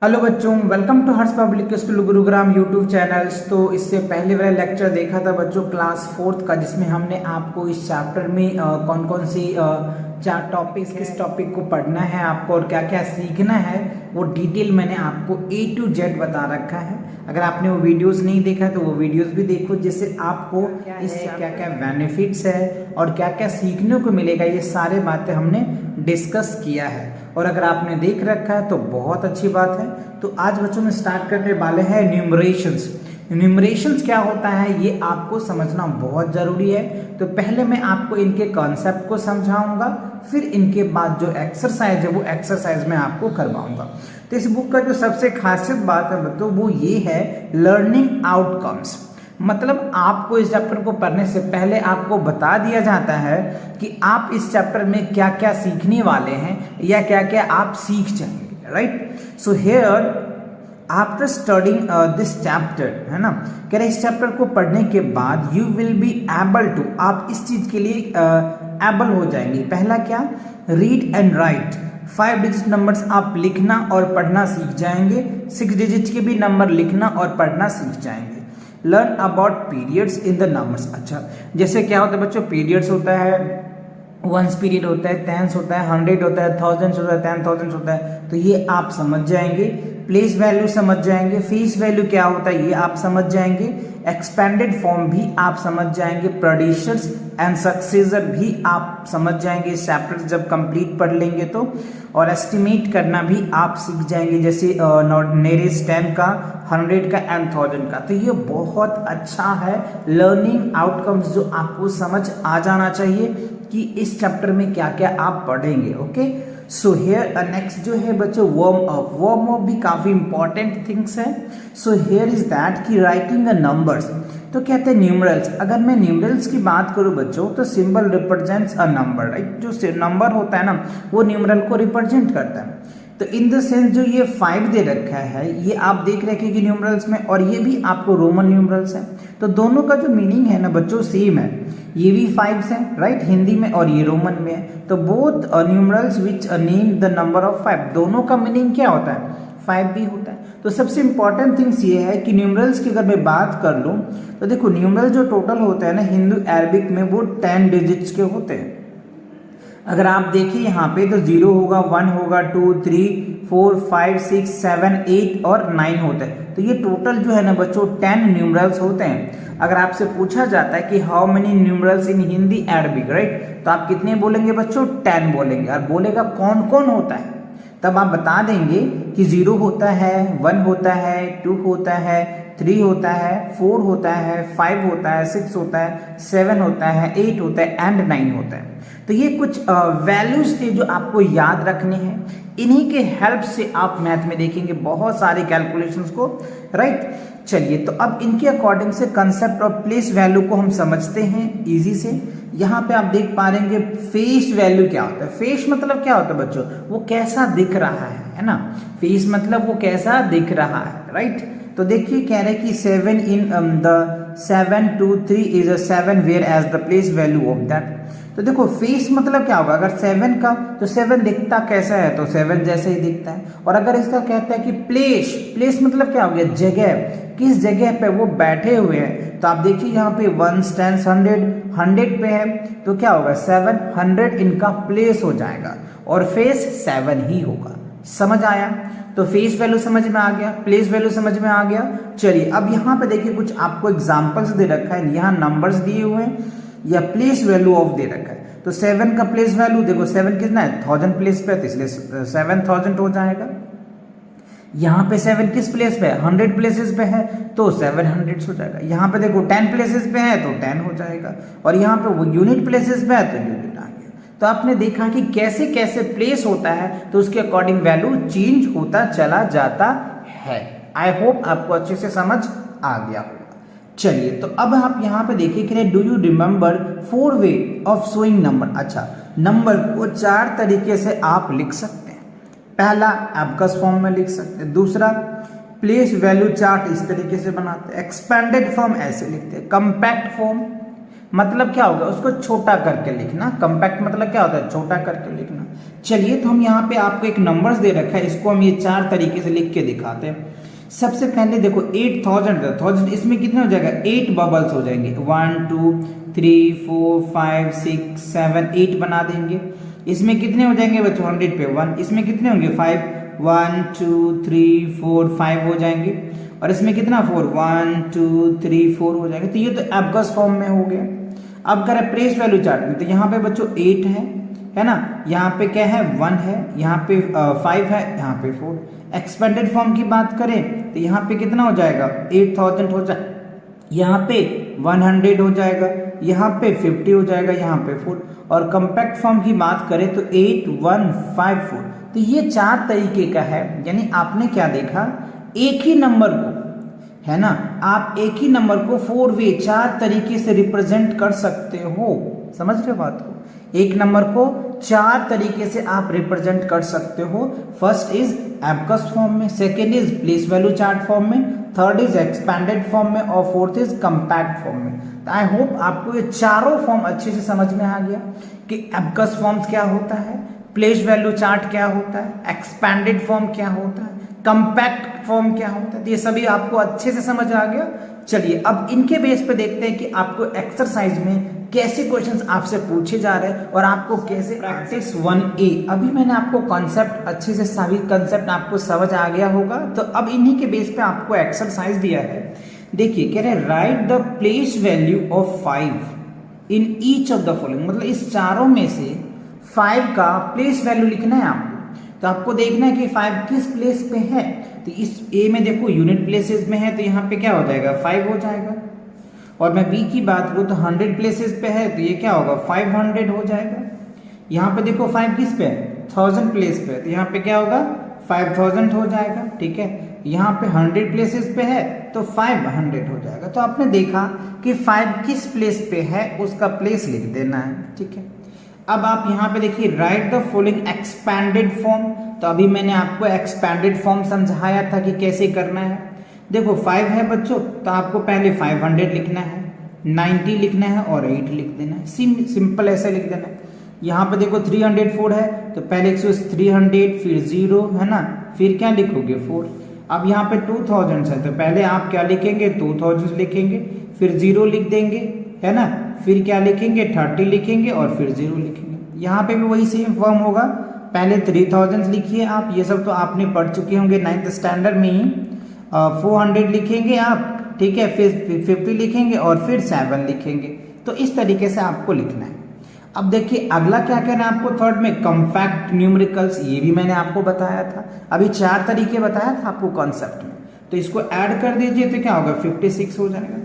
Hello बच्चों, welcome to Harsh public school Gurugram YouTube channels. तो इससे पहले वाला लेक्चर देखा था बच्चों क्लास 4th का, जिसमें हमने आपको इस चैप्टर में कौन कौन सी चार टॉपिक्स, किस टॉपिक को पढ़ना है आपको और क्या क्या सीखना है, वो डिटेल मैंने आपको A to Z बता रखा है। अगर आपने वो वीडियोस नहीं देखा तो वो वीडियोस भी देखो, जिससे आपको इस क्या क्या बेनिफिट्स है और क्या क्या सीखने को मिलेगा, ये सारे बातें हमने डिस्कस किया है। और अगर आपने देख रखा है तो बहुत अच्छी बात है। तो आज बच्चों में स्टार्ट करने वाले हैं न्यूमरेशंस। न्यूमरेशंस क्या होता है ये आपको समझना बहुत जरूरी है। तो पहले मैं आपको इनके कॉन्सेप्ट को समझाऊंगा, फिर इनके बाद जो एक्सरसाइज है वो एक्सरसाइज मैं आपको करवाऊंगा। तो इस बुक का जो सबसे खासियत बात है तो वो ये है लर्निंग आउटकम्स। मतलब आपको इस चैप्टर को पढ़ने से पहले आपको बता दिया जाता है कि आप इस चैप्टर में क्या क्या सीखने वाले हैं या क्या क्या आप सीख जाएंगे, right. So here after studying this chapter, है ना, कह रहे इस चैप्टर को पढ़ने के बाद you will be able to, आप इस चीज के लिए एबल हो जाएंगे। पहला क्या, read and right 5 digit numbers आप लिखना और पढ़ना सीख जाएंगे। 6 डिजिट के भी नंबर लिखना और पढ़ना सीख जाएंगे। Learn about periods in the numbers. अच्छा, जैसे क्या होता है बच्चों, पीरियड्स होता है, वंस पीरियड होता है, टेंस होता है, 100 होता है, थाउजेंड्स होता है, 10,000 होता है, तो ये आप समझ जाएंगे। प्लेस वैल्यू समझ जाएंगे। फीस वैल्यू क्या होता है ये आप समझ जाएंगे। एक्सपेंडेड फॉर्म भी आप समझ जाएंगे। प्रेडिशर्स एंड सक्सेसर भी आप समझ जाएंगे इस चैप्टर जब कंप्लीट पढ़ लेंगे तो। और एस्टिमेट करना भी आप सीख जाएंगे, जैसे नेरेस 10 का, 100 का एंड 1000 का। तो ये बहुत अच्छा है लर्निंग आउटकम्स, जो आपको समझ आ जाना चाहिए कि इस चैप्टर में क्या क्या आप पढ़ेंगे। ओके, सो हियर नेक्स्ट जो है बच्चों वार्म अप भी काफी इंपॉर्टेंट थिंग्स है। सो हियर इज दैट कि राइटिंग अ नंबर्स, तो कहते हैं न्यूमरल्स। अगर मैं न्यूमरल्स की बात करूं बच्चों तो symbol represents a number, right. जो नंबर होता है ना वो न्यूमरल को रिप्रेजेंट करता है। तो इन द सेंस जो ये 5 दे रखा है ये आप देख रहे हैं कि न्यूमरल्स में, और ये भी आपको रोमन न्यूमरल्स है। तो दोनों का जो मीनिंग है ना बच्चों सेम है। ये भी 5 है, राइट, हिंदी में, और ये रोमन में है। तो both numerals which name the number of 5, दोनों का मीनिंग क्या होता है, 5 भी होता है। तो सबसे इंपॉर्टेंट थिंग्स ये है कि न्यूमरल्स की अगर मैं बात कर लूँ तो देखो न्यूमरल जो टोटल होता है ना हिंदू अरबिक में वो 10 डिजिट्स के होते हैं। अगर आप देखिए यहाँ पे तो 0 होगा, 1 होगा, 2, 3, 4, 5, 6, 7, 8 और 9 होता है। तो ये टोटल जो है ना बच्चों 10 न्यूमरल्स होते हैं। अगर आपसे पूछा जाता है कि how many numerals in Hindi Arabic, right, तो आप कितने बोलेंगे बच्चों, 10 बोलेंगे। और बोलेगा कौन कौन होता है, तब आप बता देंगे कि 0 होता है, 1 होता है, 2 होता है, 3 होता है, 4 होता है, 5 होता है, 6 होता है, 7 होता है, 8 होता है एंड 9 होता है। तो ये कुछ वैल्यूज थे जो आपको याद रखने हैं। इन्हीं के हेल्प से आप मैथ में देखेंगे बहुत सारे कैलकुलेशंस को, राइट। चलिए, तो अब इनके अकॉर्डिंग से कंसेप्ट ऑफ प्लेस वैल्यू को हम समझते हैं इजी से। यहाँ पे आप देख पा रहे हैं फेस वैल्यू क्या होता है। फेस मतलब क्या होता है बच्चों, वो कैसा दिख रहा है ना। फेस मतलब वो कैसा दिख रहा है, राइट। तो देखिए कह रहे कि 7 in the 7 2 3 is a 7 whereas the place value of that. तो देखो फेस मतलब क्या होगा, अगर 7 का तो 7 दिखता कैसा है, तो 7 जैसे ही दिखता है। और अगर इसका कहता है कि प्लेस, प्लेस मतलब क्या हो गया, जगह, किस जगह पे वो बैठे हुए हैं। तो आप देखिए यहाँ पे 1 10 100 पे है, तो क्या होगा 700 इनका प्लेस हो जाएगा और फेस 7 ही होगा। समझ आया। तो फेस वैल्यू समझ में आ गया, प्लेस वैल्यू समझ में आ गया। चलिए अब यहाँ पे देखिए कुछ आपको एग्जांपल्स दे रखा है, यहाँ नंबर्स दिए हुए हैं या प्लेस वैल्यू ऑफ दे रखा है। तो 7 का प्लेस वैल्यू देखो, 7 कितना है, 1000 प्लेस पे है, तो इसलिए 7000 हो जाएगा। यहाँ पे 7 किस प्लेस पे है, 100 प्लेसेस पे है, तो 700 हो जाएगा। यहाँ पे देखो 10 प्लेसेस पे है तो 10 हो जाएगा। और यहाँ पे वो यूनिट प्लेसेस पे है तो यूनिट आ गया। तो आपने देखा कि कैसे कैसे प्लेस होता है तो उसके अकॉर्डिंग वैल्यू चेंज होता चला जाता है। आई होप आपको अच्छे से समझ आ गया होगा। चलिए, तो अब आप यहाँ पे देखिए कि do you remember 4 way of showing number. अच्छा, नंबर को 4 तरीके से आप लिख सकते हैं। पहला एबकस फॉर्म में लिख सकते हैं, दूसरा प्लेस वैल्यू चार्ट इस तरीके से बनाते हैं, एक्सपेंडेड फॉर्म ऐसे लिखते हैं, कंपैक्ट फॉर्म मतलब क्या होगा, उसको छोटा करके लिखना। कंपैक्ट मतलब क्या होता है, छोटा करके लिखना। चलिए तो हम यहाँ पे आपको एक नंबर्स दे रखा है, इसको हम ये 4 तरीके से लिख के दिखाते हैं। सबसे पहले देखो 8000 इसमें कितने हो जाएगा, 8 बबल्स हो जाएंगे, 1 2 3 4 5 6 7 8 बना देंगे। इसमें कितने हो जाएंगे बच्चों, 100 पे 1, इसमें कितने होंगे 5, 1 2 3 4 5 हो जाएंगे, और इसमें कितना 4, 1 2 3 4 हो जाएंगे। तो ये तो एबकस फॉर्म में हो गया। अब करें प्लेस वैल्यू चार्ट में, तो यहाँ पे बच्चों 8 है ना, यहाँ पे क्या है 1 है, यहाँ पे 5 है, यहाँ पे 4। एक्सपेंडेड फॉर्म की बात करें तो यहाँ पे कितना हो जाएगा, 8000 हो जाए, यहाँ पे 100 हो जाएगा, यहाँ पे 50 हो जाएगा, यहाँ पे 4। और कम्पैक्ट फॉर्म की बात करें तो 8154। तो ये 4 तरीके का है, यानी आपने क्या देखा, एक ही नंबर को, है ना, आप एक ही नंबर को 4 वे 4 तरीके से रिप्रेजेंट कर सकते हो। समझ रहे बात को, एक नंबर को 4 तरीके से आप रिप्रेजेंट कर सकते हो। फर्स्ट इज एबकस फॉर्म में, second is place value chart form में, थर्ड इज एक्सपैंडेड फॉर्म में, और फोर्थ इज कंपैक्ट फॉर्म में। तो आई होप आपको ये चारों फॉर्म अच्छे से समझ में आ गया कि एबकस फॉर्म्स क्या होता है, प्लेस वैल्यू चार्ट क्या होता है, एक्सपैंडेड फॉर्म क्या होता है, कंपैक्ट फॉर्म क्या होता है। तो ये सभी आपको अच्छे से समझ आ गया। चलिए अब इनके बेस पे देखते हैं कि आपको एक्सरसाइज में कैसे क्वेश्चंस आपसे पूछे जा रहे हैं और आपको कैसे। प्रैक्टिस 1A, अभी मैंने आपको कॉन्सेप्ट अच्छे से, सभी कॉन्सेप्ट आपको समझ आ गया होगा। तो अब इन्हीं के बेस पे आपको एक्सरसाइज दिया है। देखिए कह रहे हैं right the place value of 5 in each of the following, मतलब इस चारों में से 5 का प्लेस वैल्यू लिखना है आपको। तो आपको देखना है कि 5 किस प्लेस पे है। तो इस ए में देखो यूनिट प्लेसेस में है, तो यहाँ पे क्या हो जाएगा 5 हो जाएगा। और मैं बी की बात करूँ तो 100 प्लेसेस पे है, तो ये क्या होगा 500 हो जाएगा। यहाँ पे देखो 5 किस पे है, 1000 प्लेस पे है, तो यहाँ पे क्या होगा 5000 हो जाएगा। ठीक है, यहाँ पे 100 प्लेसेस पे है तो 500 हो जाएगा। तो आपने देखा कि 5 किस प्लेस पे है, उसका प्लेस लिख देना है। ठीक है, अब आप यहाँ पे देखिए right the following expanded form. तो अभी मैंने आपको एक्सपैंडेड फॉर्म समझाया था कि कैसे करना है। देखो 5 है बच्चों, तो आपको पहले 500 लिखना है, 90 लिखना है और 8 लिख देना है। सिंपल ऐसे लिख देना है। यहाँ पे देखो 304 है, तो पहले 300 फिर 0 है ना, फिर क्या लिखोगे 4। अब यहाँ पे 2000 है, तो पहले आप क्या लिखेंगे 2000 लिखेंगे, फिर 0 लिख देंगे, है ना, फिर क्या लिखेंगे 30 लिखेंगे और फिर 0 लिखेंगे। यहाँ पे भी वही सेम फॉर्म होगा, पहले 3000 लिखिए आप, ये सब तो आपने पढ़ चुके होंगे 9th स्टैंडर्ड में ही। 400 लिखेंगे आप, ठीक है, फिर 50 लिखेंगे और फिर 7 लिखेंगे। तो इस तरीके से आपको लिखना है। अब देखिए अगला क्या कहना है आपको, थर्ड में कॉम्पैक्ट न्यूमेरिकल्स, ये भी मैंने आपको बताया था। अभी 4 तरीके बताया था आपको कॉन्सेप्ट में, तो इसको ऐड कर दीजिए तो क्या होगा 56 हो जाएगा।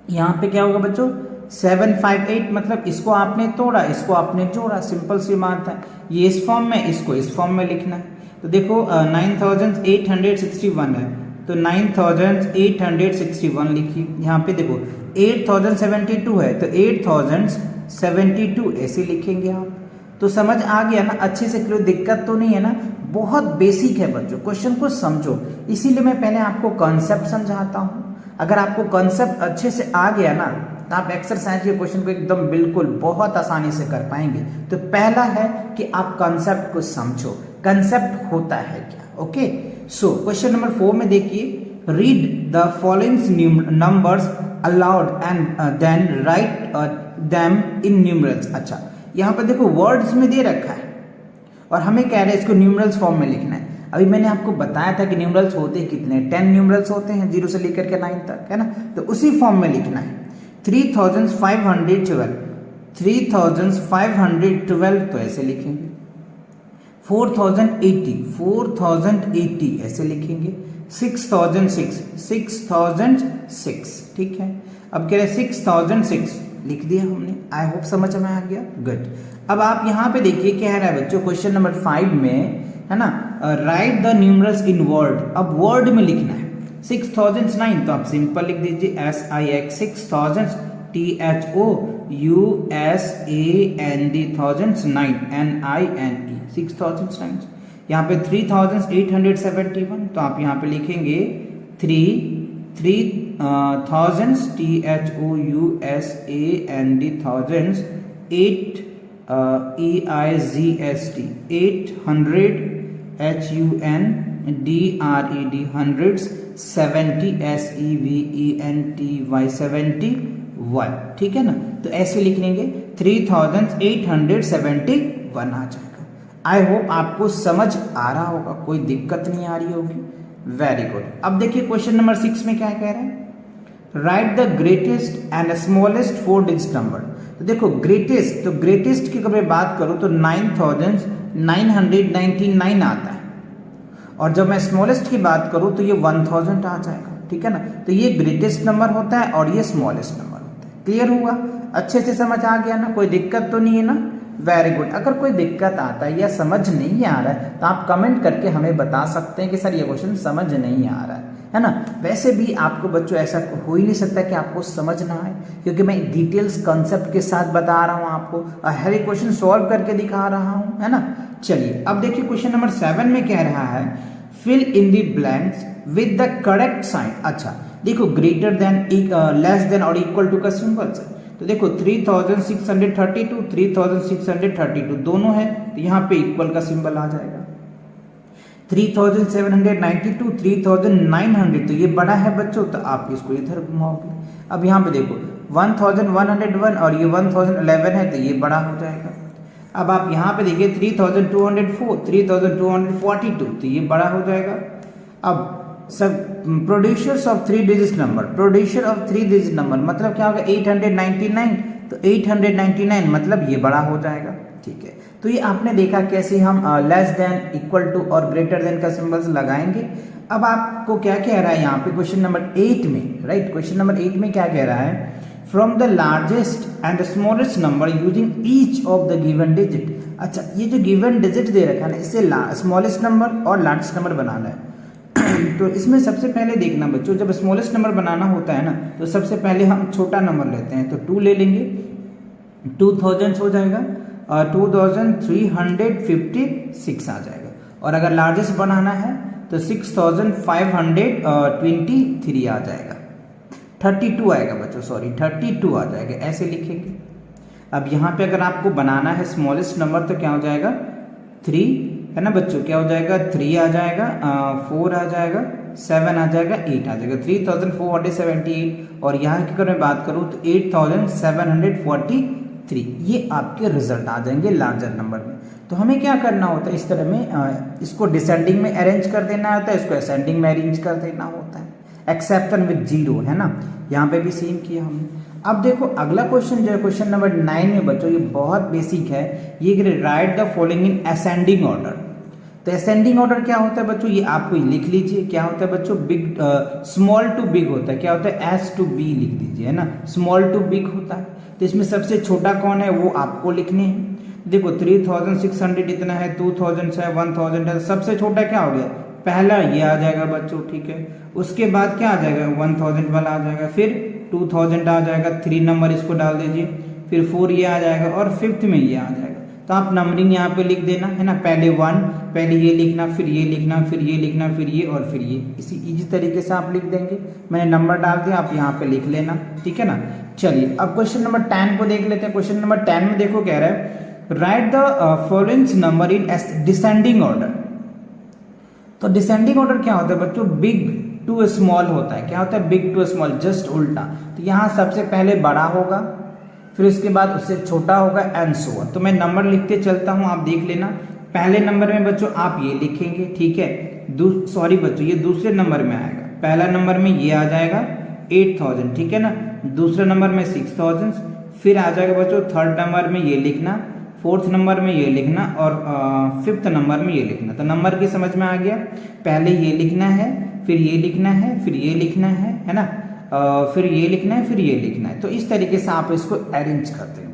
यहाँ पे क्या होगा बच्चों 758, मतलब इसको आपने तोड़ा, इसको आपने जोड़ा, सिंपल सी बात है। ये इस फॉर्म में, इसको इस फॉर्म में लिखना है। तो देखो 9861 है, तो 9861 लिखिए। यहाँ पे देखो 8072 है, तो 8072 ऐसे लिखेंगे आप। तो समझ आ गया ना, अच्छे से कोई दिक्कत तो नहीं है ना, बहुत बेसिक है बच्चों, क्वेश्चन को समझो। इसीलिए मैं पहले आपको कॉन्सेप्ट समझाता हूँ। अगर आपको कॉन्सेप्ट अच्छे से आ गया ना, तो आप एक्सरसाइज के क्वेश्चन को एकदम बिल्कुल बहुत आसानी से कर पाएंगे। तो पहला है कि आप कॉन्सेप्ट को समझो, कॉन्सेप्ट होता है क्या। ओके, सो क्वेश्चन नंबर 4 में देखिए, read the following numbers aloud and then write them in numerals. अच्छा, यहाँ पर देखो वर्ड्स में दे रखा है और हमें कह रहे हैं इसको न्यूमरल्स फॉर्म में लिखना है। अभी मैंने आपको बताया था कि न्यूमरल्स होते कितने, 10 न्यूमरल्स होते हैं 0 से लेकर के 9 तक, है ना। तो उसी फॉर्म में लिखना है। 3512, 3512 तो ऐसे लिखेंगे। 4080 ऐसे लिखेंगे। 6006, ठीक है। अब कह रहे 6006 लिख दिया हमने, आई होप समझ में आ गया, गुड। अब आप यहाँ पे देखिए कह रहा है बच्चों क्वेश्चन नंबर 5 में, है ना, right the numerals in word. अब वर्ड में लिखना है। 6009 तो आप सिंपल लिख दीजिए SIX 6000, THOUSAND 1009 NINE 6009। यहाँ पे 3871 तो आप यहाँ पे लिखेंगे 3000 THOUSAND 1000 8 EIGST 800 HUNDRED hundreds 70 SEVENTY 71, ठीक है ना। तो ऐसे लिख लेंगे 3871 आ जाएगा। आई होप आपको समझ आ रहा होगा, कोई दिक्कत नहीं आ रही होगी। Very good. अब देखिए क्वेश्चन नंबर 6 में क्या कह रहे हैं, right the greatest and smallest 4 digit number. तो देखो ग्रेटेस्ट, तो ग्रेटेस्ट की अगर मैं बात करूं तो 9999 आता है, और जब मैं स्मॉलेस्ट की बात करूं तो ये 1000 आ जाएगा, ठीक है ना। तो ये ग्रेटेस्ट नंबर होता है और ये स्मॉलेस्ट नंबर होता है। क्लियर हुआ, अच्छे से समझ आ गया ना, कोई दिक्कत तो नहीं है ना। Very good. अगर कोई दिक्कत आता है या समझ नहीं आ रहा है तो आप कमेंट करके हमें बता सकते हैं कि सर ये क्वेश्चन समझ नहीं आ रहा है ना। वैसे भी आपको बच्चों ऐसा हो ही नहीं सकता कि आपको समझ ना आए, क्योंकि मैं डिटेल्स कंसेप्ट के साथ बता रहा हूँ आपको, हर एक क्वेश्चन सॉल्व करके दिखा रहा हूँ, है ना। चलिए अब देखिए क्वेश्चन नंबर 7 में कह रहा है fill in the blanks with the correct sign. अच्छा देखो ग्रेटर देन, लेस देन और इक्वल टू का सिंबल है। तो देखो 3632 3632 दोनों है, तो यहाँ पे इक्वल का सिंबल आ जाएगा। 3792 3900 तो ये बड़ा है बच्चों, तो आप इसको इधर घुमाओगे। अब यहाँ पे देखो 1101 और ये 1011 है, तो ये बड़ा हो जाएगा। अब आप यहाँ पे देखिए 3242 तो ये बड़ा हो जाएगा। अब सब producers of 3 digit number, producer of 3 digit number मतलब क्या होगा 899, तो 899 मतलब ये बड़ा हो जाएगा, ठीक है। तो ये आपने देखा कैसे हम लेस देन, इक्वल टू और ग्रेटर देन का सिंबल्स लगाएंगे। अब आपको क्या कह रहा है यहाँ पे क्वेश्चन नंबर 8 में, राइट, क्वेश्चन नंबर 8 में क्या कह रहा है, from the largest and smallest number using each of the given digit. अच्छा ये जो गिवन डिजिट दे रखा है ना, इससे स्मॉलेस्ट नंबर और लार्जेस्ट नंबर बनाना है। तो इसमें सबसे पहले देखना बच्चों, जब स्मॉलेस्ट नंबर बनाना होता है ना, तो सबसे पहले हम छोटा नंबर लेते हैं, तो 2 ले लेंगे, 2000 हो जाएगा, 2356 आ जाएगा। और अगर लार्जेस्ट बनाना है तो 6523 आ जाएगा, 32 आएगा बच्चों, सॉरी 32 आ जाएगा, ऐसे लिखेंगे। अब यहाँ पे अगर आपको बनाना है स्मॉलेस्ट नंबर तो क्या हो जाएगा 3 है ना बच्चों, क्या हो जाएगा 3 आ जाएगा, 4 आ जाएगा, 7 आ जाएगा, 8 आ जाएगा, 3478। और यहाँ की अगर मैं बात करूँ तो 8743, ये आपके रिजल्ट आ जाएंगे लार्जर नंबर में। तो हमें क्या करना होता है, इस तरह में इसको डिसेंडिंग में अरेंज कर देना होता है, इसको असेंडिंग में अरेंज कर देना होता है, एक्सेप्शन विद 0, है ना। यहाँ पे भी सेम किया हमने। अब देखो अगला क्वेश्चन जो है क्वेश्चन नंबर 9 में बच्चों, ये बहुत बेसिक है, ये right the following in ascending order. तो असेंडिंग ऑर्डर क्या होता है बच्चों, ये आपको लिख लीजिए, क्या होता है बच्चों, बिग स्मॉल टू बिग होता है, क्या होता है S to B लिख दीजिए, है ना, स्मॉल टू बिग होता है। तो इसमें सबसे छोटा कौन है वो आपको लिखने हैं। देखो 3600 इतना है, 2000 है, 1000 है, सबसे छोटा क्या हो गया, पहला ये आ जाएगा बच्चों, ठीक है। उसके बाद क्या आ जाएगा 1000 वाला आ जाएगा, फिर 2000 आ जाएगा, 3 नंबर इसको डाल दीजिए, फिर 4 ये आ जाएगा, और 5th में ये आ जाएगा। तो आप नंबरिंग यहाँ पे लिख देना, है ना, पहले 1, पहले ये लिखना, फिर ये लिखना, फिर ये लिखना, फिर ये और फिर ये, इसी इजी तरीके से आप लिख देंगे। मैंने नंबर डाल दिया, आप यहाँ पे लिख लेना, ठीक है ना। चलिए अब क्वेश्चन नंबर 10 को देख लेते हैं। क्वेश्चन नंबर 10 में देखो क्या रहा है, right the following number in descending order. तो डिसेंडिंग ऑर्डर क्या होता है बच्चों, बिग टू स्मॉल होता है। क्या होता है, बिग टू स्मॉल, जस्ट उल्टा। तो यहाँ सबसे पहले बड़ा होगा, फिर उसके बाद उससे छोटा होगा, एंड सो ऑन। तो मैं नंबर लिखते चलता हूँ, आप देख लेना। पहले नंबर में बच्चों आप ये लिखेंगे, ठीक है, सॉरी बच्चों ये दूसरे नंबर में आएगा। पहला नंबर में ये आ जाएगा 8000, ठीक है ना, दूसरे नंबर में 6000, फिर आ जाएगा बच्चों 3rd नंबर में ये लिखना, 4th नंबर में ये लिखना, और 5th नंबर में ये लिखना। तो नंबर की समझ में आ गया, पहले ये लिखना है, फिर ये लिखना है, फिर ये लिखना है ना, फिर ये लिखना है, फिर ये लिखना है। तो इस तरीके से आप इसको अरेंज कर देंगे।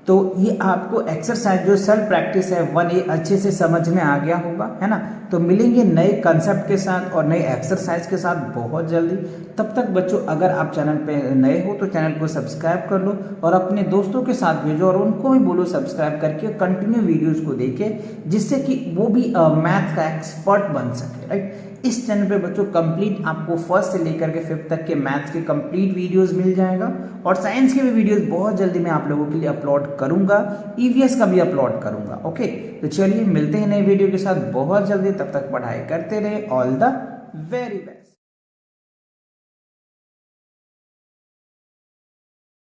तो ये आपको एक्सरसाइज जो सेल्फ प्रैक्टिस है 1 ये अच्छे से समझ में आ गया होगा, है ना। तो मिलेंगे नए कंसेप्ट के साथ और नए एक्सरसाइज के साथ बहुत जल्दी। तब तक बच्चों अगर आप चैनल पे नए हो तो चैनल को सब्सक्राइब कर लो और अपने दोस्तों के साथ भेजो, और उनको भी बोलो सब्सक्राइब करके कंटिन्यू वीडियोज़ को देखें, जिससे कि वो भी मैथ का एक्सपर्ट बन सके, राइट। इस चैनल पे बच्चों कंप्लीट आपको फर्स्ट से लेकर के 5th तक के मैथ्स के कंप्लीट वीडियोस मिल जाएगा और साइंस के भी वीडियोस बहुत जल्दी मैं आप लोगों के लिए अपलोड करूंगा, ईवीएस का भी अपलोड करूंगा। ओके, तो चलिए मिलते हैं नए वीडियो के साथ बहुत जल्दी, तब तक पढ़ाई करते रहे। All the very best.